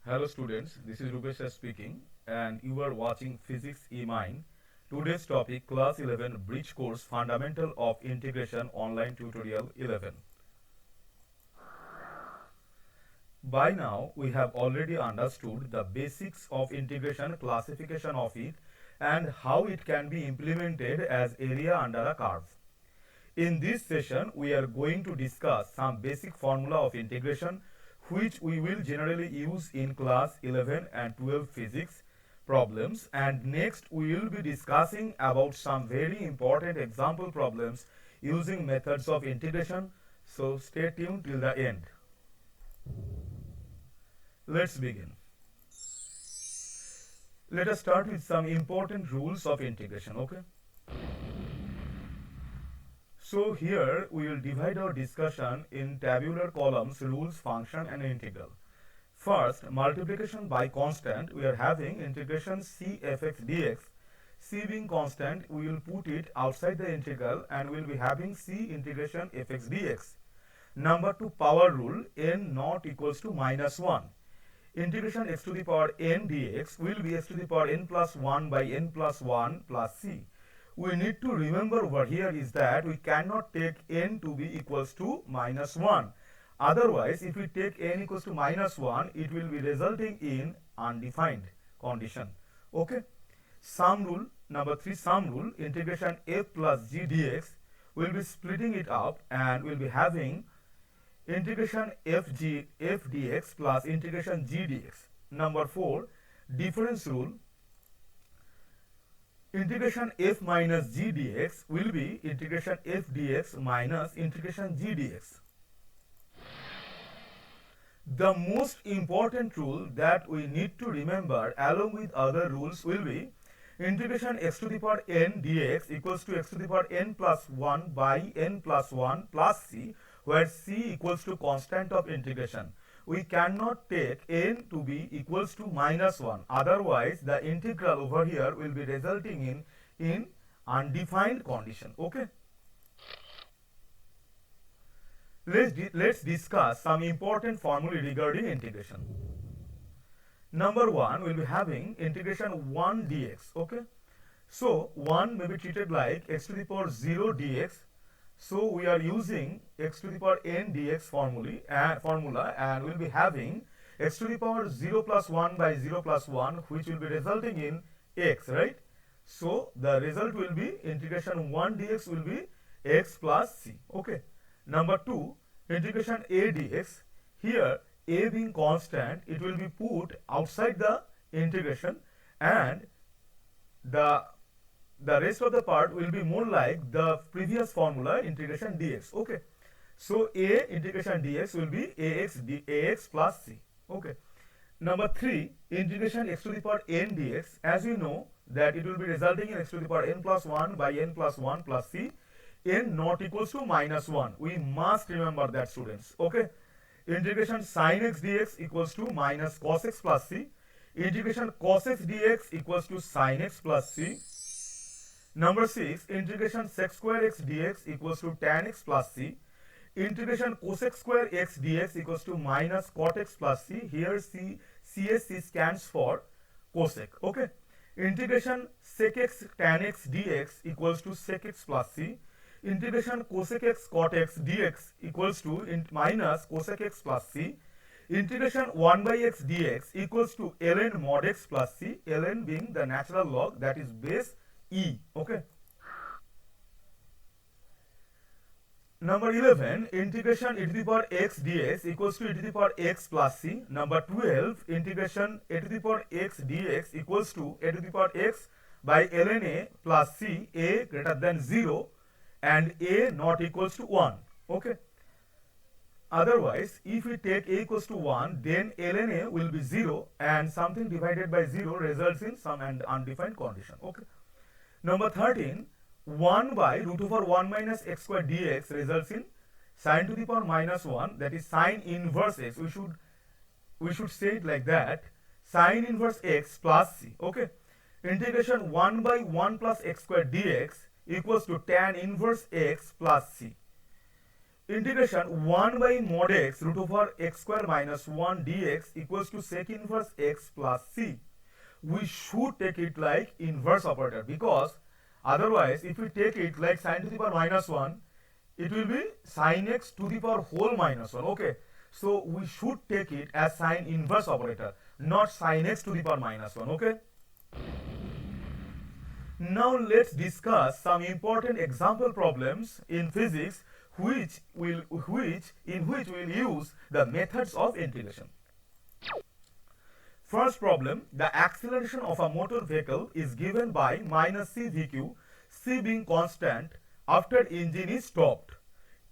Hello students, this is Rupesh speaking and you are watching Physics E-Mind. Today's topic Class 11 Bridge Course Fundamental of Integration Online Tutorial 11. By now we have already understood the basics of integration, classification of it and how it can be implemented as area under a curve. In this session, we are going to discuss some basic formula of integration which we will generally use in class 11 and 12 physics problems, and next we will be discussing about some very important example problems using methods of integration. So stay tuned till the end. Let's begin. Let us start with some important rules of integration, okay? So here we will divide our discussion in tabular columns, rules, function and integral. First, multiplication by constant, we are having integration c fx dx. C being constant, we will put it outside the integral and we will be having c integration fx dx. Number 2, power rule, n not equals to minus 1. Integration x to the power n dx will be x to the power n plus 1 by n plus 1 plus c. We need to remember over here is that we cannot take n to be equals to minus 1. Otherwise, if we take n equals to minus 1, it will be resulting in undefined condition. Okay. Sum rule, number 3, sum rule, integration f plus g dx, we will be splitting it up and we will be having integration f dx plus integration g dx. Number 4, difference rule, integration f minus g dx will be integration f dx minus integration g dx. The most important rule that we need to remember along with other rules will be integration x to the power n dx equals to x to the power n plus 1 by n plus 1 plus c, where c equals to constant of integration. We cannot take n to be equals to minus 1. Otherwise, the integral over here will be resulting in undefined condition. Okay. Let's discuss some important formulae regarding integration. Number 1, we'll be having integration 1 dx. Okay. So 1 may be treated like x to the power 0 dx. So we are using x to the power n dx formula and we'll be having x to the power 0 plus 1 by 0 plus 1, which will be resulting in x, right? So the result will be integration 1 dx will be x plus c. Okay. Number 2, integration a dx. Here a being constant, it will be put outside the integration and the rest of the part will be more like the previous formula integration dx. Okay. So a integration dx will be ax plus c. Okay. Number 3, integration x to the power n dx. As you know that it will be resulting in x to the power n plus 1 by n plus 1 plus c, n not equals to minus 1. We must remember that, students. Okay. Integration sin x dx equals to minus cos x plus c. Integration cos x dx equals to sin x plus c. Number 6, integration sec square x dx equals to tan x plus c. Integration cosec square x dx equals to minus cot x plus c. Here CSC stands for cosec. Okay. Integration sec x tan x dx equals to sec x plus c. Integration cosec x cot x dx equals to minus cosec x plus c. Integration 1 by x dx equals to ln mod x plus c. Ln being the natural log, that is base e. Okay. Number 11, integration e to the power x dx equals to e to the power x plus c. Number 12, integration e to the power x dx equals to e to the power x by ln a plus c, a greater than 0 and a not equals to 1. Okay. Otherwise, if we take a equals to 1, then ln a will be 0 and something divided by 0 results in some undefined condition. Okay. Number 13, 1 by root over 1 minus x square dx results in sine to the power minus 1, that is sine inverse x. We should say it like that, sine inverse x plus c. Okay. Integration 1 by 1 plus x square dx equals to tan inverse x plus c. integration 1 by mod x root over x square minus 1 dx equals to sec inverse x plus c. We should take it like inverse operator, because otherwise if we take it like sine to the power minus 1, it will be sine x to the power whole minus 1. Okay, so we should take it as sine inverse operator, not sine x to the power minus 1. Okay, now let's discuss some important example problems in physics in which we'll use the methods of integration. First problem, the acceleration of a motor vehicle is given by minus c vq, c being constant after engine is stopped.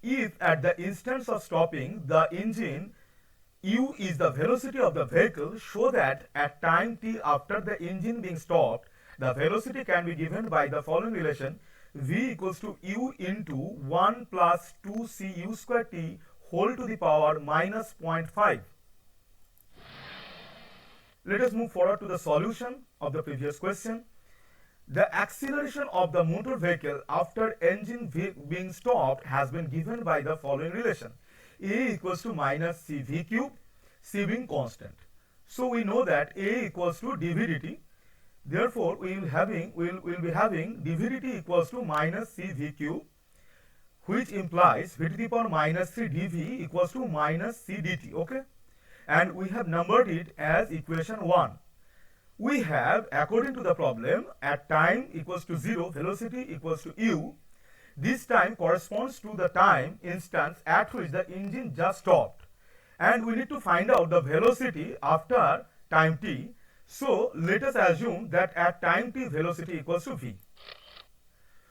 If at the instance of stopping the engine u is the velocity of the vehicle, show that at time t after the engine being stopped, the velocity can be given by the following relation: v equals to u into 1 plus 2c u square t whole to the power minus 0.5. Let us move forward to the solution of the previous question. The acceleration of the motor vehicle after engine being stopped has been given by the following relation: a equals to minus c v cube, c being constant. So we know that a equals to dv dt. Therefore, we will be having dv dt equals to minus c v cube, which implies v to the power minus 3 dv equals to minus c dt. Okay, and we have numbered it as equation 1. We have, according to the problem, at time equals to 0, velocity equals to u. This time corresponds to the time instance at which the engine just stopped, and we need to find out the velocity after time t. So let us assume that at time t velocity equals to v.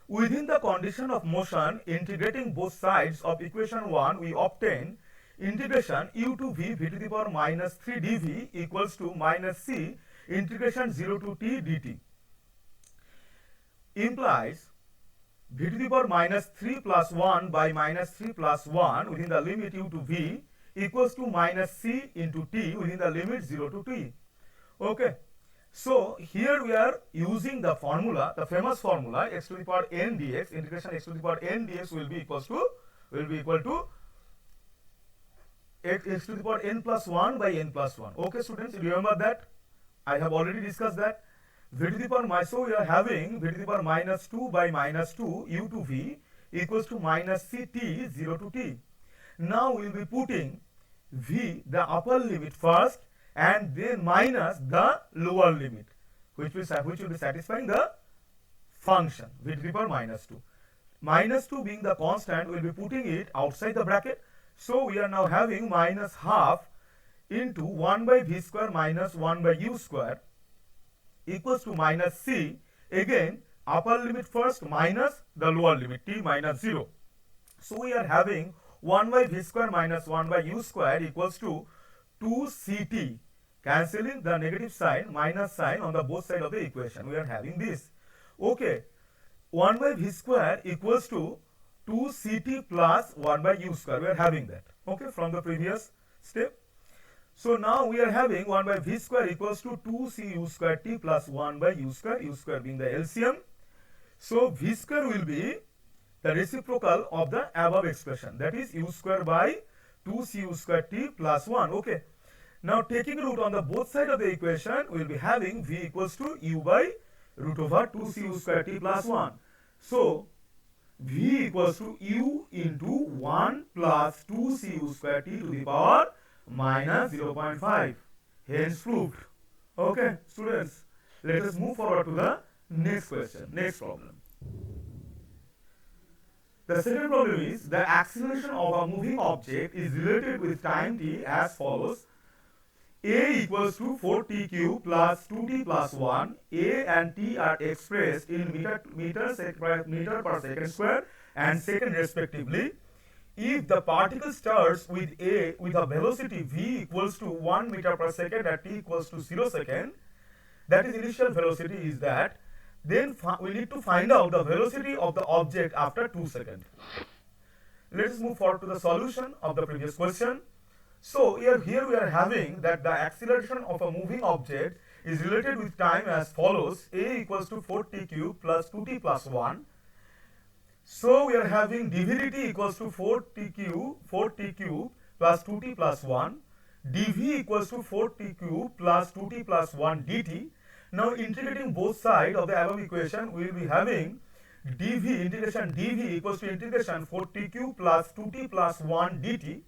Within the condition of motion, integrating both sides of equation 1, we obtain integration u to v to the power minus 3 dv equals to minus c integration 0 to t dt, implies v to the power minus 3 plus 1 by minus 3 plus 1 within the limit u to v equals to minus c into t within the limit 0 to t. Okay, so here we are using the formula, the famous formula, x to the power n dx, integration x to the power n dx will be equal to x to the power n plus 1 by n plus 1. Okay, students, remember that? I have already discussed that. V to the power minus, so we are having v to the power minus 2 by minus 2 u to v equals to minus c t 0 to t. Now we will be putting v, the upper limit first, and then minus the lower limit, which will be satisfying the function v to the power minus 2. Minus 2 being the constant, we will be putting it outside the bracket. So we are now having minus half into 1 by v square minus 1 by u square equals to minus c, again upper limit first minus the lower limit t minus 0. So we are having 1 by v square minus 1 by u square equals to 2ct, cancelling the negative sign, minus sign on the both sides of the equation. We are having this. Okay, 1 by v square equals to 2ct plus 1 by u square. We are having that. Okay, from the previous step. So now we are having 1 by v square equals to 2c u square t plus 1 by u square being the LCM. So v square will be the reciprocal of the above expression, that is u square by 2c u square t plus 1. Okay, now taking root on the both sides of the equation, we will be having v equals to u by root over 2c u square t plus 1. So v equals to u into 1 plus 2c u square t to the power minus 0.5. Hence proved. Okay, students, let us move forward to the next question, next problem. The second problem is the acceleration of a moving object is related with time t as follows: a equals to 4t cube plus 2t plus 1. A and t are expressed in meter per second square and second respectively. If the particle starts with a velocity v equals to 1 meter per second at t equals to 0 second, that is initial velocity is that, then we need to find out the velocity of the object after 2 seconds. Let us move forward to the solution of the previous question. So here we are having that the acceleration of a moving object is related with time as follows: a equals to 4t cube plus 2t plus 1. So we are having dvdt equals to 4t cube plus 2t plus 1, dv equals to 4t cube plus 2t plus 1 dt. Now integrating both sides of the above equation, we will be having integration dv equals to integration 4t cube plus 2t plus 1 dt.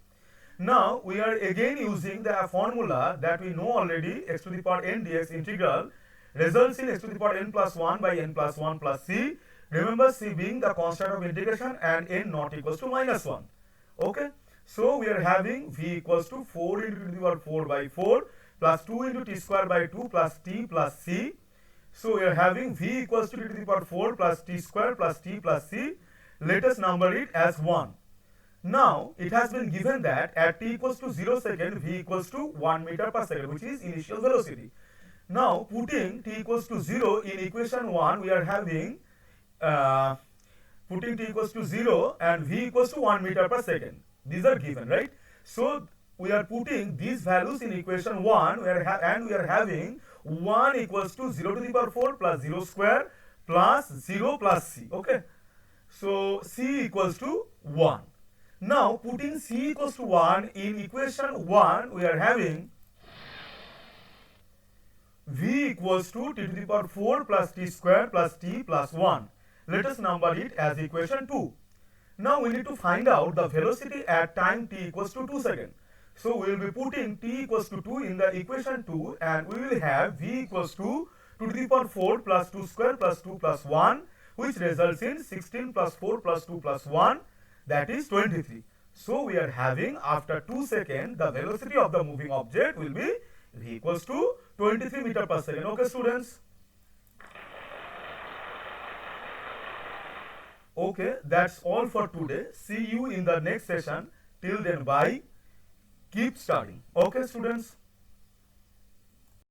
Now we are again using the formula that we know already, x to the power n dx integral results in x to the power n plus 1 by n plus 1 plus c. Remember c being the constant of integration and n not equals to minus 1. Okay. So we are having v equals to 4 into to the power 4 by 4 plus 2 into t square by 2 plus t plus c. So we are having v equals to the power 4 plus t square plus t plus c. Let us number it as 1. Now it has been given that at t equals to 0 second, v equals to 1 meter per second, which is initial velocity. Now putting t equals to 0 in equation 1, we are having putting t equals to 0 and v equals to 1 meter per second. These are given, right? So we are putting these values in equation 1 and we are having 1 equals to 0 to the power 4 plus 0 square plus 0 plus c. Okay. So c equals to 1. Now putting c equals to 1 in equation 1, we are having v equals to t to the power 4 plus t square plus t plus 1. Let us number it as equation 2. Now we need to find out the velocity at time t equals to 2 seconds. So we will be putting t equals to 2 in the equation 2 and we will have v equals to the power 4 plus 2 square plus 2 plus 1, which results in 16 plus 4 plus 2 plus 1, that is 23. So we are having after 2 seconds the velocity of the moving object will be v equals to 23 meter per second. Okay students? Okay, that's all for today. See you in the next session. Till then, bye. Keep studying. Okay students?